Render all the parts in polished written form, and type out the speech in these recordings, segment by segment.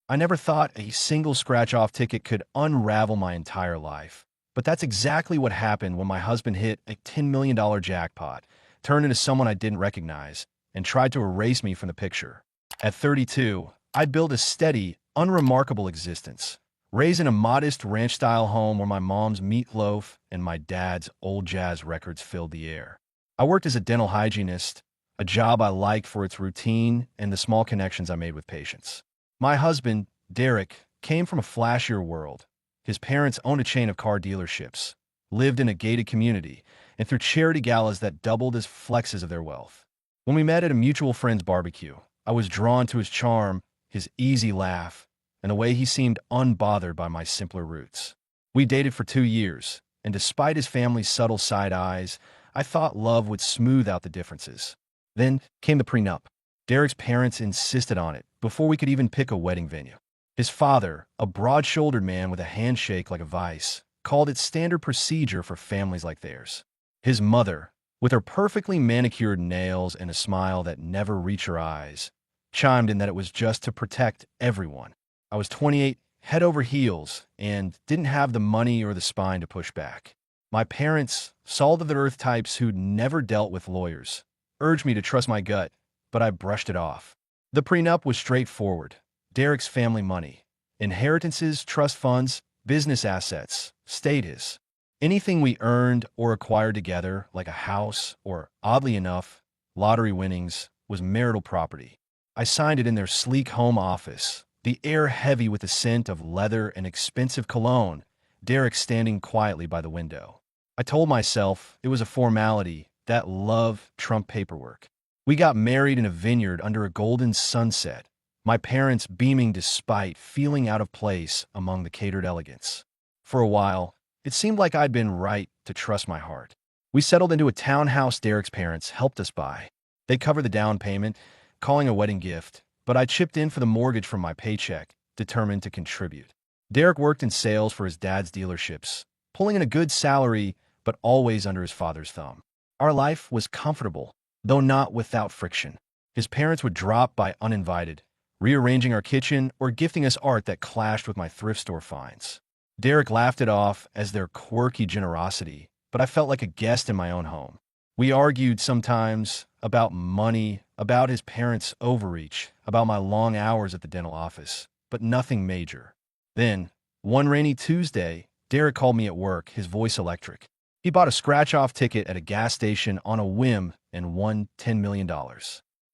I never thought a single scratch-off ticket could unravel my entire life. But that's exactly what happened when my husband hit a $10 million jackpot, turned into someone I didn't recognize, and tried to erase me from the picture. At 32, I built a steady, unremarkable existence, raised in a modest ranch-style home where my mom's meatloaf and my dad's old jazz records filled the air. I worked as a dental hygienist, a job I liked for its routine and the small connections I made with patients. My husband, Derek, came from a flashier world. His parents owned a chain of car dealerships, lived in a gated community, and threw charity galas that doubled as flexes of their wealth. When we met at a mutual friend's barbecue, I was drawn to his charm, his easy laugh, and the way he seemed unbothered by my simpler roots. We dated for 2 years, and despite his family's subtle side eyes, I thought love would smooth out the differences. Then came the prenup. Derek's parents insisted on it before we could even pick a wedding venue. His father, a broad-shouldered man with a handshake like a vice, called it standard procedure for families like theirs. His mother, with her perfectly manicured nails and a smile that never reached her eyes, chimed in that it was just to protect everyone. I was 28, head over heels, and didn't have the money or the spine to push back. My parents, salt-of-the-earth types who'd never dealt with lawyers, urged me to trust my gut, but I brushed it off. The prenup was straightforward. Derek's family money, inheritances, trust funds, business assets, stayed his. Anything we earned or acquired together, like a house or, oddly enough, lottery winnings, was marital property. I signed it in their sleek home office, the air heavy with the scent of leather and expensive cologne, Derek standing quietly by the window. I told myself it was a formality, that love trumped paperwork. We got married in a vineyard under a golden sunset, my parents beaming despite feeling out of place among the catered elegance. For a while, it seemed like I'd been right to trust my heart. We settled into a townhouse Derek's parents helped us buy. They covered the down payment, calling a wedding gift, but I chipped in for the mortgage from my paycheck, determined to contribute. Derek worked in sales for his dad's dealerships, pulling in a good salary, but always under his father's thumb. Our life was comfortable, though not without friction. His parents would drop by uninvited, rearranging our kitchen or gifting us art that clashed with my thrift store finds. Derek laughed it off as their quirky generosity, but I felt like a guest in my own home. We argued sometimes about money, about his parents' overreach, about my long hours at the dental office, but nothing major. Then, one rainy Tuesday, Derek called me at work, his voice electric. He bought a scratch-off ticket at a gas station on a whim and won $10 million.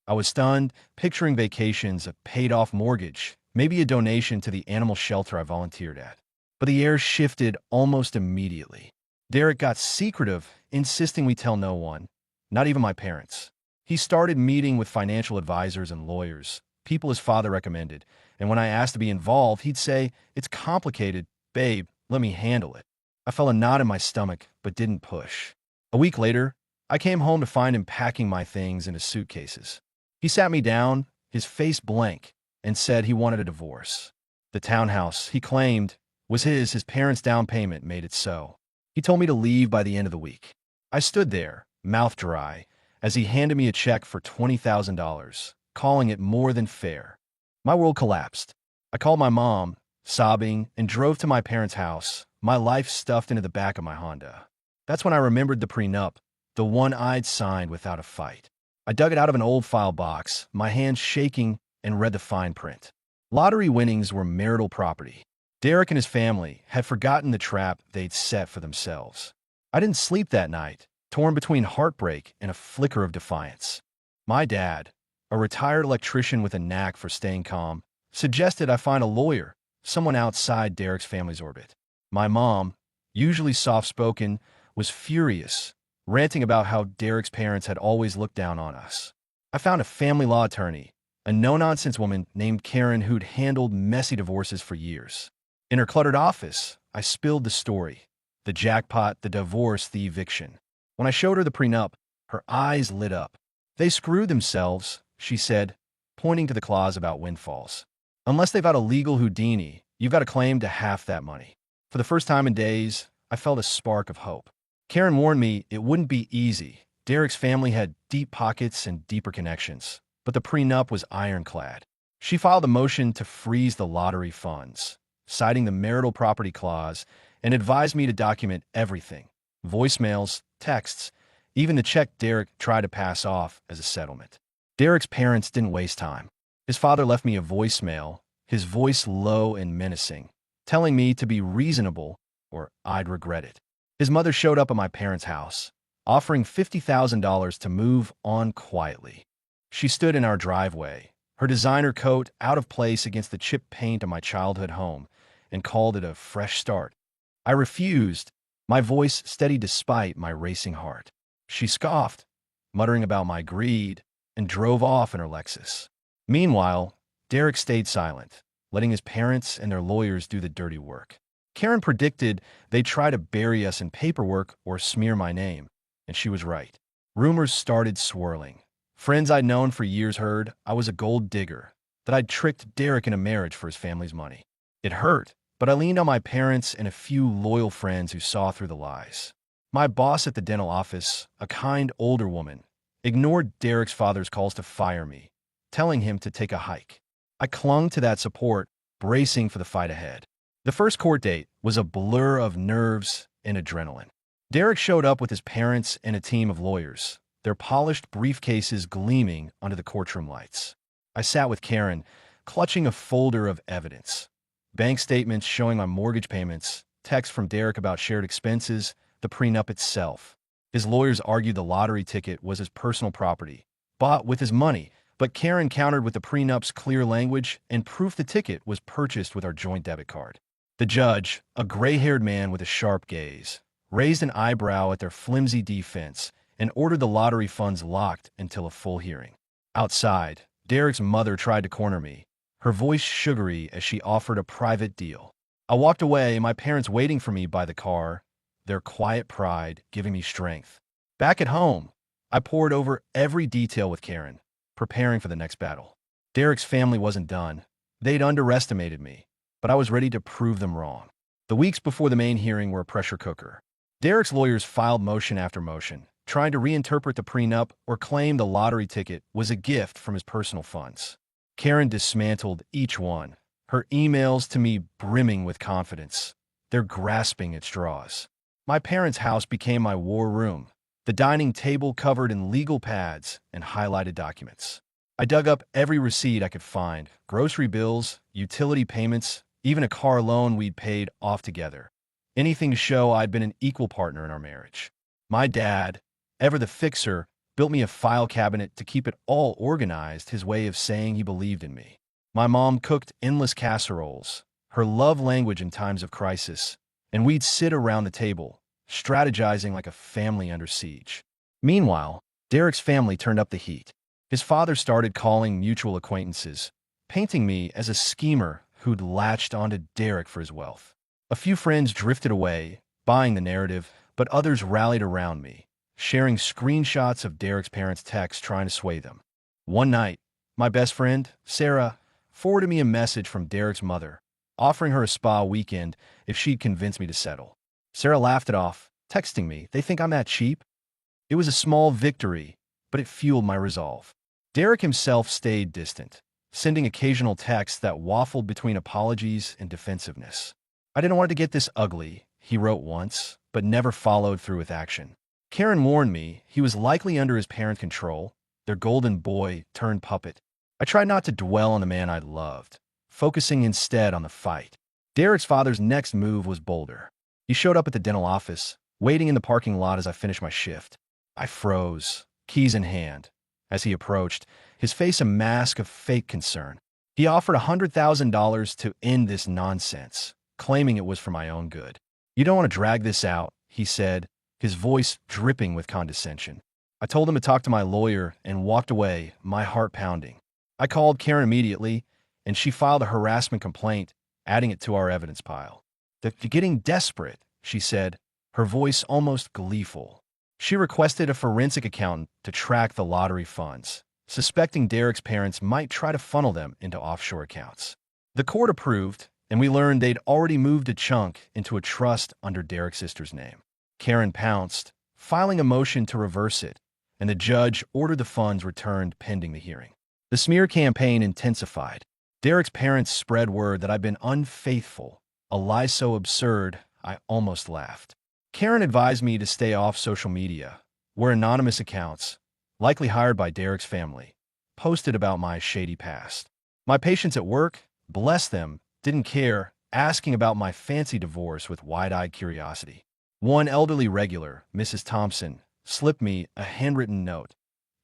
I was stunned, picturing vacations, a paid-off mortgage, maybe a donation to the animal shelter I volunteered at. But the air shifted almost immediately. Derek got secretive, insisting we tell no one, not even my parents. He started meeting with financial advisors and lawyers, people his father recommended, and when I asked to be involved, he'd say, "It's complicated, babe, let me handle it." I felt a knot in my stomach, but didn't push. A week later, I came home to find him packing my things into suitcases. He sat me down, his face blank, and said he wanted a divorce. The townhouse, he claimed, was his parents' down payment made it so. He told me to leave by the end of the week. I stood there, mouth dry, as he handed me a check for $20,000, calling it more than fair. My world collapsed. I called my mom, sobbing, and drove to my parents' house, my life stuffed into the back of my Honda. That's when I remembered the prenup, the one I'd signed without a fight. I dug it out of an old file box, my hands shaking, and read the fine print. Lottery winnings were marital property. Derek and his family had forgotten the trap they'd set for themselves. I didn't sleep that night, torn between heartbreak and a flicker of defiance. My dad, a retired electrician with a knack for staying calm, suggested I find a lawyer, someone outside Derek's family's orbit. My mom, usually soft-spoken, was furious, ranting about how Derek's parents had always looked down on us. I found a family law attorney, a no-nonsense woman named Karen who'd handled messy divorces for years. In her cluttered office, I spilled the story, the jackpot, the divorce, the eviction. When I showed her the prenup, her eyes lit up. "They screwed themselves," she said, pointing to the clause about windfalls. "Unless they've got a legal Houdini, you've got a claim to half that money." For the first time in days, I felt a spark of hope. Karen warned me it wouldn't be easy. Derek's family had deep pockets and deeper connections, but the prenup was ironclad. She filed a motion to freeze the lottery funds, citing the marital property clause, and advised me to document everything: voicemails, texts, even the check Derek tried to pass off as a settlement. Derek's parents didn't waste time. His father left me a voicemail, his voice low and menacing, telling me to be reasonable or I'd regret it. His mother showed up at my parents' house, offering $50,000 to move on quietly. She stood in our driveway, her designer coat out of place against the chipped paint of my childhood home, and called it a fresh start. I refused, my voice steady despite my racing heart. She scoffed, muttering about my greed, and drove off in her Lexus. Meanwhile, Derek stayed silent, letting his parents and their lawyers do the dirty work. Karen predicted they'd try to bury us in paperwork or smear my name, and she was right. Rumors started swirling. Friends I'd known for years heard I was a gold digger, that I'd tricked Derek into marriage for his family's money. It hurt, but I leaned on my parents and a few loyal friends who saw through the lies. My boss at the dental office, a kind older woman, ignored Derek's father's calls to fire me, telling him to take a hike. I clung to that support, bracing for the fight ahead. The first court date was a blur of nerves and adrenaline. Derek showed up with his parents and a team of lawyers, their polished briefcases gleaming under the courtroom lights. I sat with Karen, clutching a folder of evidence: bank statements showing my mortgage payments, texts from Derek about shared expenses, the prenup itself. His lawyers argued the lottery ticket was his personal property, bought with his money, but Karen countered with the prenup's clear language and proof the ticket was purchased with our joint debit card. The judge, a gray-haired man with a sharp gaze, raised an eyebrow at their flimsy defense and ordered the lottery funds locked until a full hearing. Outside, Derek's mother tried to corner me, her voice sugary as she offered a private deal. I walked away, my parents waiting for me by the car, their quiet pride giving me strength. Back at home, I pored over every detail with Karen, preparing for the next battle. Derek's family wasn't done. They'd underestimated me, but I was ready to prove them wrong. The weeks before the main hearing were a pressure cooker. Derek's lawyers filed motion after motion, trying to reinterpret the prenup or claim the lottery ticket was a gift from his personal funds. Karen dismantled each one, her emails to me brimming with confidence. They're grasping at straws. My parents' house became my war room, the dining table covered in legal pads and highlighted documents. I dug up every receipt I could find: grocery bills, utility payments, even a car loan we'd paid off together. Anything to show I'd been an equal partner in our marriage. My dad, ever the fixer, built me a file cabinet to keep it all organized, his way of saying he believed in me. My mom cooked endless casseroles, her love language in times of crisis, and we'd sit around the table, strategizing like a family under siege. Meanwhile, Derek's family turned up the heat. His father started calling mutual acquaintances, painting me as a schemer who'd latched onto Derek for his wealth. A few friends drifted away, buying the narrative, but others rallied around me, sharing screenshots of Derek's parents' texts trying to sway them. One night, my best friend, Sarah, forwarded me a message from Derek's mother, offering her a spa weekend if she'd convince me to settle. Sarah laughed it off, texting me, "They think I'm that cheap?" It was a small victory, but it fueled my resolve. Derek himself stayed distant, sending occasional texts that waffled between apologies and defensiveness. "I didn't want it to get this ugly," he wrote once, but never followed through with action. Karen warned me he was likely under his parents' control, their golden boy turned puppet. I tried not to dwell on the man I loved, focusing instead on the fight. Derek's father's next move was bolder. He showed up at the dental office, waiting in the parking lot as I finished my shift. I froze, keys in hand. As he approached, his face a mask of fake concern. He offered $100,000 to end this nonsense, claiming it was for my own good. "You don't want to drag this out," he said, his voice dripping with condescension. I told him to talk to my lawyer and walked away, my heart pounding. I called Karen immediately, and she filed a harassment complaint, adding it to our evidence pile. "They're getting desperate," she said, her voice almost gleeful. She requested a forensic accountant to track the lottery funds, suspecting Derek's parents might try to funnel them into offshore accounts. The court approved, and we learned they'd already moved a chunk into a trust under Derek's sister's name. Karen pounced, filing a motion to reverse it, and the judge ordered the funds returned pending the hearing. The smear campaign intensified. Derek's parents spread word that I'd been unfaithful, a lie so absurd I almost laughed. Karen advised me to stay off social media, where anonymous accounts, likely hired by Derek's family, posted about my shady past. My patients at work, bless them, didn't care, asking about my fancy divorce with wide-eyed curiosity. One elderly regular, Mrs. Thompson, slipped me a handwritten note.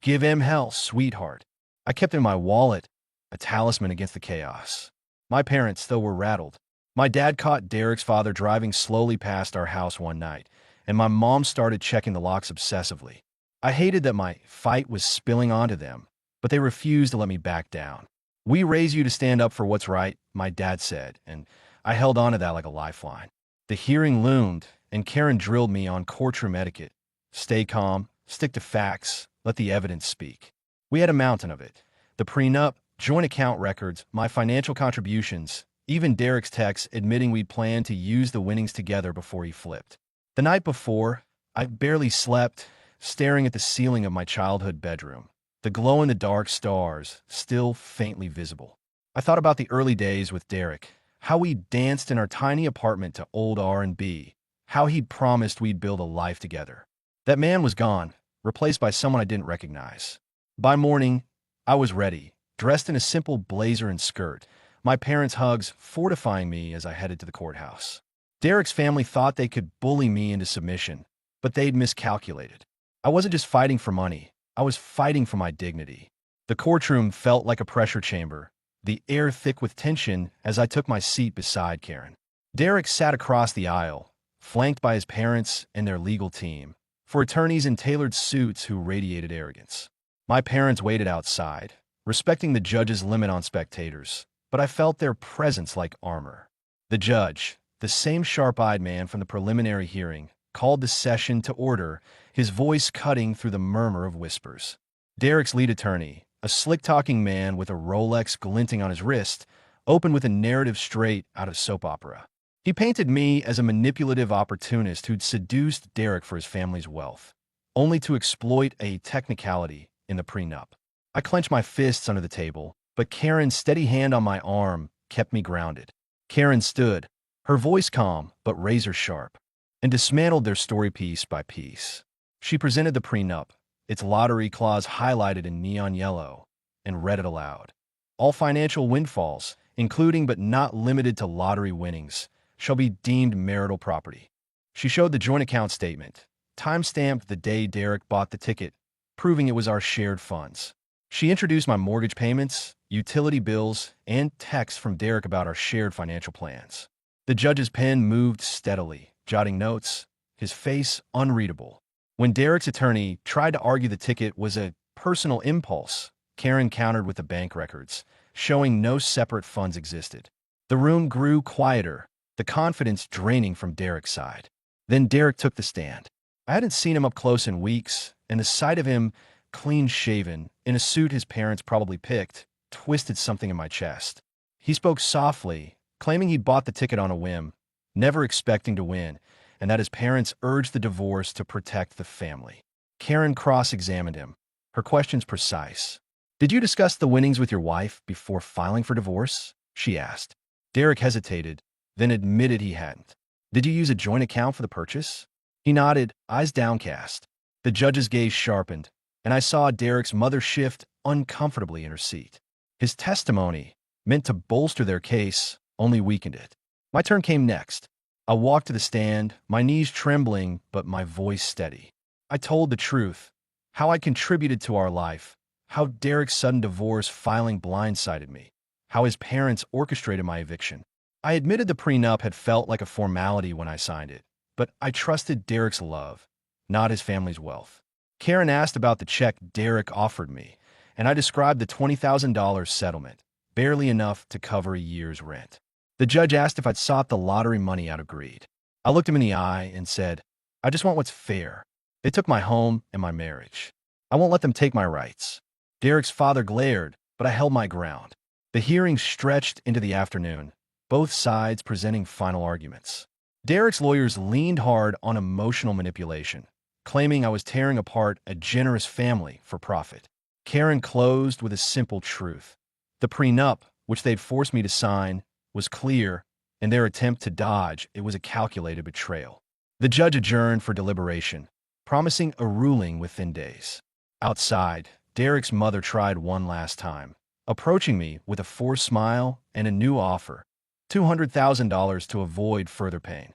"Give him hell, sweetheart." I kept it in my wallet, a talisman against the chaos. My parents, though, were rattled. My dad caught Derek's father driving slowly past our house one night, and my mom started checking the locks obsessively. I hated that my fight was spilling onto them, but they refused to let me back down. "We raise you to stand up for what's right," my dad said, and I held on to that like a lifeline. The hearing loomed, and Karen drilled me on courtroom etiquette. Stay calm, stick to facts, let the evidence speak. We had a mountain of it. The prenup, joint account records, my financial contributions, even Derek's texts admitting we'd planned to use the winnings together before he flipped. The night before, I barely slept, staring at the ceiling of my childhood bedroom, the glow-in-the-dark stars still faintly visible. I thought about the early days with Derek, how we danced in our tiny apartment to old R&B, how he'd promised we'd build a life together. That man was gone, replaced by someone I didn't recognize. By morning, I was ready, dressed in a simple blazer and skirt, my parents' hugs fortifying me as I headed to the courthouse. Derek's family thought they could bully me into submission, but they'd miscalculated. I wasn't just fighting for money, I was fighting for my dignity. The courtroom felt like a pressure chamber, the air thick with tension as I took my seat beside Karen. Derek sat across the aisle, flanked by his parents and their legal team, for attorneys in tailored suits who radiated arrogance. My parents waited outside, respecting the judge's limit on spectators, but I felt their presence like armor. The judge, the same sharp-eyed man from the preliminary hearing, called the session to order, his voice cutting through the murmur of whispers. Derek's lead attorney, a slick-talking man with a Rolex glinting on his wrist, opened with a narrative straight out of soap opera. He painted me as a manipulative opportunist who'd seduced Derek for his family's wealth, only to exploit a technicality in the prenup. I clenched my fists under the table, but Karen's steady hand on my arm kept me grounded. Karen stood, her voice calm but razor-sharp, and dismantled their story piece by piece. She presented the prenup, its lottery clause highlighted in neon yellow, and read it aloud. "All financial windfalls, including but not limited to lottery winnings, shall be deemed marital property." She showed the joint account statement, time-stamped the day Derek bought the ticket, proving it was our shared funds. She introduced my mortgage payments, utility bills, and texts from Derek about our shared financial plans. The judge's pen moved steadily, jotting notes, his face unreadable. When Derek's attorney tried to argue the ticket was a personal impulse, Karen countered with the bank records, showing no separate funds existed. The room grew quieter, the confidence draining from Derek's side. Then Derek took the stand. I hadn't seen him up close in weeks, and the sight of him, clean-shaven, in a suit his parents probably picked, twisted something in my chest. He spoke softly, claiming he'd bought the ticket on a whim, never expecting to win, and that his parents urged the divorce to protect the family. Karen cross-examined him, her questions precise. "Did you discuss the winnings with your wife before filing for divorce?" she asked. Derek hesitated, then admitted he hadn't. "Did you use a joint account for the purchase?" He nodded, eyes downcast. The judge's gaze sharpened, and I saw Derek's mother shift uncomfortably in her seat. His testimony, meant to bolster their case, only weakened it. My turn came next. I walked to the stand, my knees trembling, but my voice steady. I told the truth, how I contributed to our life, how Derek's sudden divorce filing blindsided me, how his parents orchestrated my eviction. I admitted the prenup had felt like a formality when I signed it, but I trusted Derek's love, not his family's wealth. Karen asked about the check Derek offered me, and I described the $20,000 settlement, barely enough to cover a year's rent. The judge asked if I'd sought the lottery money out of greed. I looked him in the eye and said, "I just want what's fair. They took my home and my marriage. I won't let them take my rights." Derek's father glared, but I held my ground. The hearing stretched into the afternoon, both sides presenting final arguments. Derek's lawyers leaned hard on emotional manipulation, claiming I was tearing apart a generous family for profit. Karen closed with a simple truth. The prenup, which they'd forced me to sign, was clear. In their attempt to dodge, it was a calculated betrayal. The judge adjourned for deliberation, promising a ruling within days. Outside, Derek's mother tried one last time, approaching me with a forced smile and a new offer, $200,000 to avoid further pain.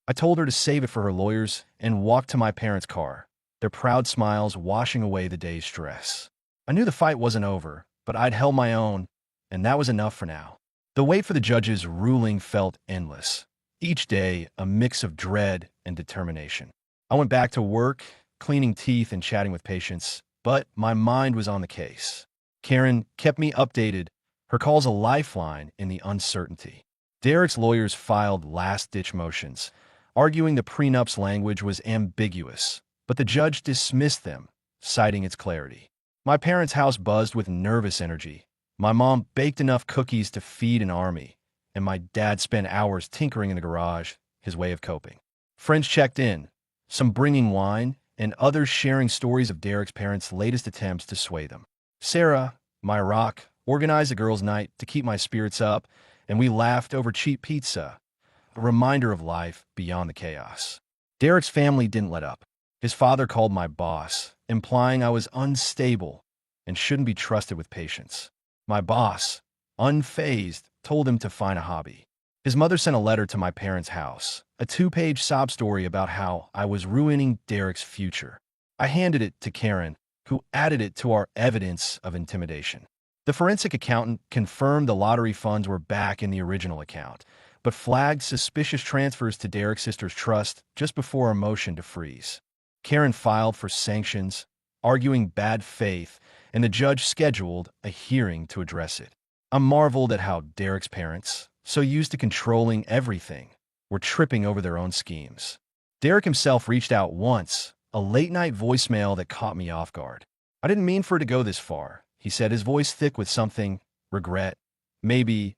I told her to save it for her lawyers and walked to my parents' car, their proud smiles washing away the day's stress. I knew the fight wasn't over, but I'd held my own, and that was enough for now. The wait for the judge's ruling felt endless. Each day, a mix of dread and determination. I went back to work, cleaning teeth and chatting with patients, but my mind was on the case. Karen kept me updated, her calls a lifeline in the uncertainty. Derek's lawyers filed last-ditch motions, arguing the prenup's language was ambiguous, but the judge dismissed them, citing its clarity. My parents' house buzzed with nervous energy. My mom baked enough cookies to feed an army, and my dad spent hours tinkering in the garage, his way of coping. Friends checked in, some bringing wine, and others sharing stories of Derek's parents' latest attempts to sway them. Sarah, my rock, organized a girls' night to keep my spirits up, and we laughed over cheap pizza, a reminder of life beyond the chaos. Derek's family didn't let up. His father called my boss, implying I was unstable and shouldn't be trusted with patients. My boss, unfazed, told him to find a hobby. His mother sent a letter to my parents' house, a 2-page sob story about how I was ruining Derek's future. I handed it to Karen, who added it to our evidence of intimidation. The forensic accountant confirmed the lottery funds were back in the original account, but flagged suspicious transfers to Derek's sister's trust just before a motion to freeze. Karen filed for sanctions, arguing bad faith, and the judge scheduled a hearing to address it. I marveled at how Derek's parents, so used to controlling everything, were tripping over their own schemes. Derek himself reached out once, a late-night voicemail that caught me off guard. "I didn't mean for it to go this far," he said, his voice thick with something, regret, maybe,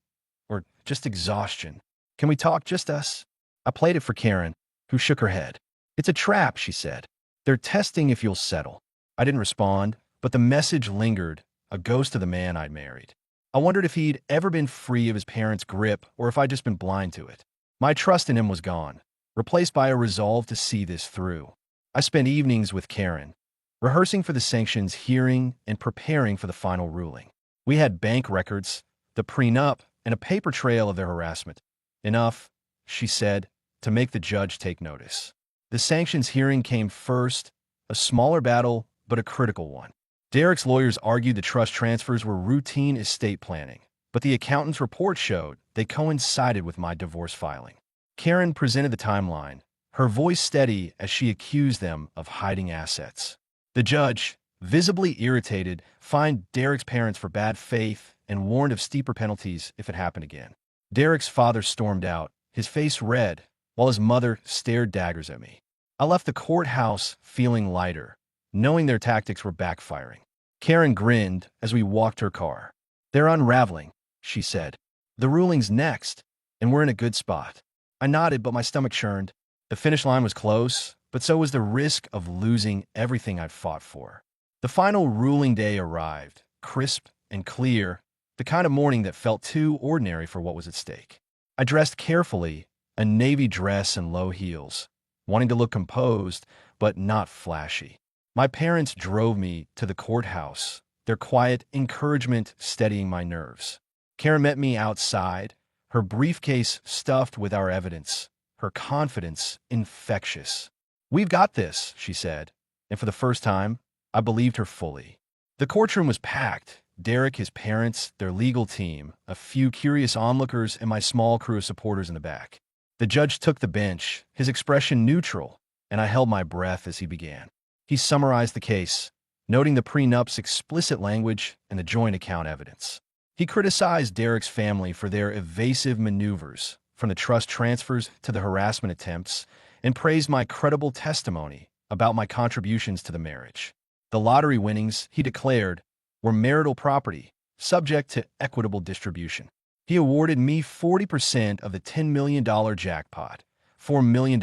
or just exhaustion. "Can we talk, just us?" I played it for Karen, who shook her head. "It's a trap," she said. "They're testing if you'll settle." I didn't respond, but the message lingered, a ghost of the man I'd married. I wondered if he'd ever been free of his parents' grip or if I'd just been blind to it. My trust in him was gone, replaced by a resolve to see this through. I spent evenings with Karen, rehearsing for the sanctions hearing and preparing for the final ruling. We had bank records, the prenup, and a paper trail of their harassment. Enough, she said, to make the judge take notice. The sanctions hearing came first, a smaller battle, but a critical one. Derek's lawyers argued the trust transfers were routine estate planning, but the accountant's report showed they coincided with my divorce filing. Karen presented the timeline, her voice steady as she accused them of hiding assets. The judge, visibly irritated, fined Derek's parents for bad faith and warned of steeper penalties if it happened again. Derek's father stormed out, his face red, while his mother stared daggers at me. I left the courthouse feeling lighter, knowing their tactics were backfiring. Karen grinned as we walked her car. "They're unraveling," she said. "The ruling's next, and we're in a good spot." I nodded, but my stomach churned. The finish line was close, but so was the risk of losing everything I'd fought for. The final ruling day arrived, crisp and clear, the kind of morning that felt too ordinary for what was at stake. I dressed carefully, a navy dress and low heels, wanting to look composed, but not flashy. My parents drove me to the courthouse, their quiet encouragement steadying my nerves. Karen met me outside, her briefcase stuffed with our evidence, her confidence infectious. "We've got this," she said, and for the first time, I believed her fully. The courtroom was packed. Derek, his parents, their legal team, a few curious onlookers, and my small crew of supporters in the back. The judge took the bench, his expression neutral, and I held my breath as he began. He summarized the case, noting the prenup's explicit language and the joint account evidence. He criticized Derek's family for their evasive maneuvers, from the trust transfers to the harassment attempts, and praised my credible testimony about my contributions to the marriage. The lottery winnings, he declared, were marital property, subject to equitable distribution. He awarded me 40% of the $10 million jackpot, $4 million,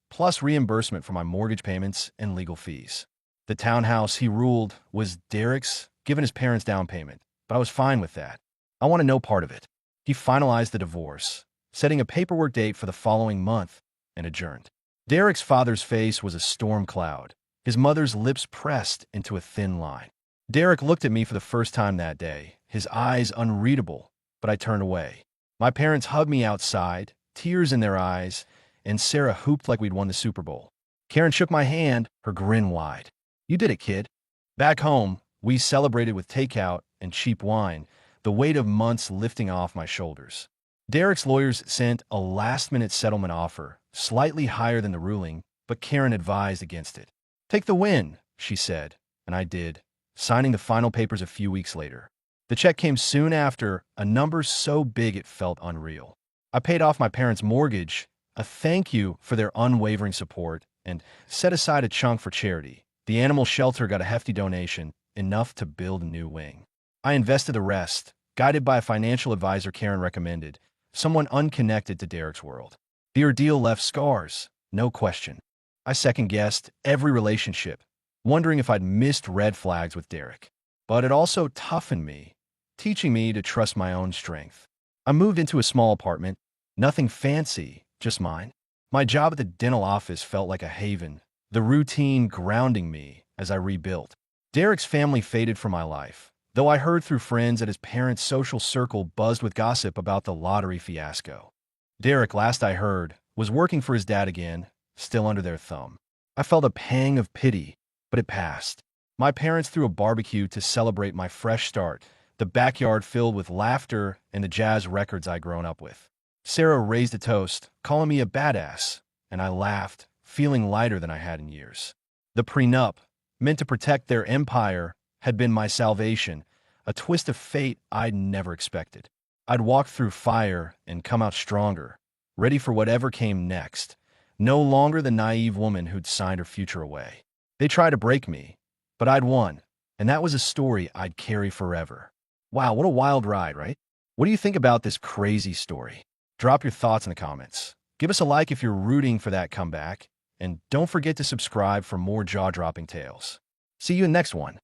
plus reimbursement for my mortgage payments and legal fees. The townhouse, he ruled, was Derek's, given his parents' down payment, but I was fine with that. I want to know part of it. He finalized the divorce, setting a paperwork date for the following month, and adjourned. Derek's father's face was a storm cloud, his mother's lips pressed into a thin line. Derek looked at me for the first time that day, his eyes unreadable, but I turned away. My parents hugged me outside, tears in their eyes, and Sarah hooped like we'd won the Super Bowl. Karen shook my hand, her grin wide. You did it, kid. Back home, we celebrated with takeout and cheap wine, the weight of months lifting off my shoulders. Derek's lawyers sent a last-minute settlement offer, slightly higher than the ruling, but Karen advised against it. Take the win, she said, and I did, signing the final papers a few weeks later. The check came soon after, a number so big it felt unreal. I paid off my parents' mortgage, a thank you for their unwavering support, and set aside a chunk for charity. The animal shelter got a hefty donation, enough to build a new wing. I invested the rest, guided by a financial advisor Karen recommended, someone unconnected to Derek's world. The ordeal left scars, no question. I second-guessed every relationship, wondering if I'd missed red flags with Derek. But it also toughened me, teaching me to trust my own strength. I moved into a small apartment, nothing fancy, just mine. My job at the dental office felt like a haven, the routine grounding me as I rebuilt. Derek's family faded from my life, though I heard through friends that his parents' social circle buzzed with gossip about the lottery fiasco. Derek, last I heard, was working for his dad again, still under their thumb. I felt a pang of pity, but it passed. My parents threw a barbecue to celebrate my fresh start, the backyard filled with laughter and the jazz records I'd grown up with. Sarah raised a toast, calling me a badass, and I laughed, feeling lighter than I had in years. The prenup, meant to protect their empire, had been my salvation, a twist of fate I'd never expected. I'd walk through fire and come out stronger, ready for whatever came next, no longer the naive woman who'd signed her future away. They tried to break me, but I'd won, and that was a story I'd carry forever. Wow, what a wild ride, right? What do you think about this crazy story? Drop your thoughts in the comments. Give us a like if you're rooting for that comeback, and don't forget to subscribe for more jaw-dropping tales. See you in the next one.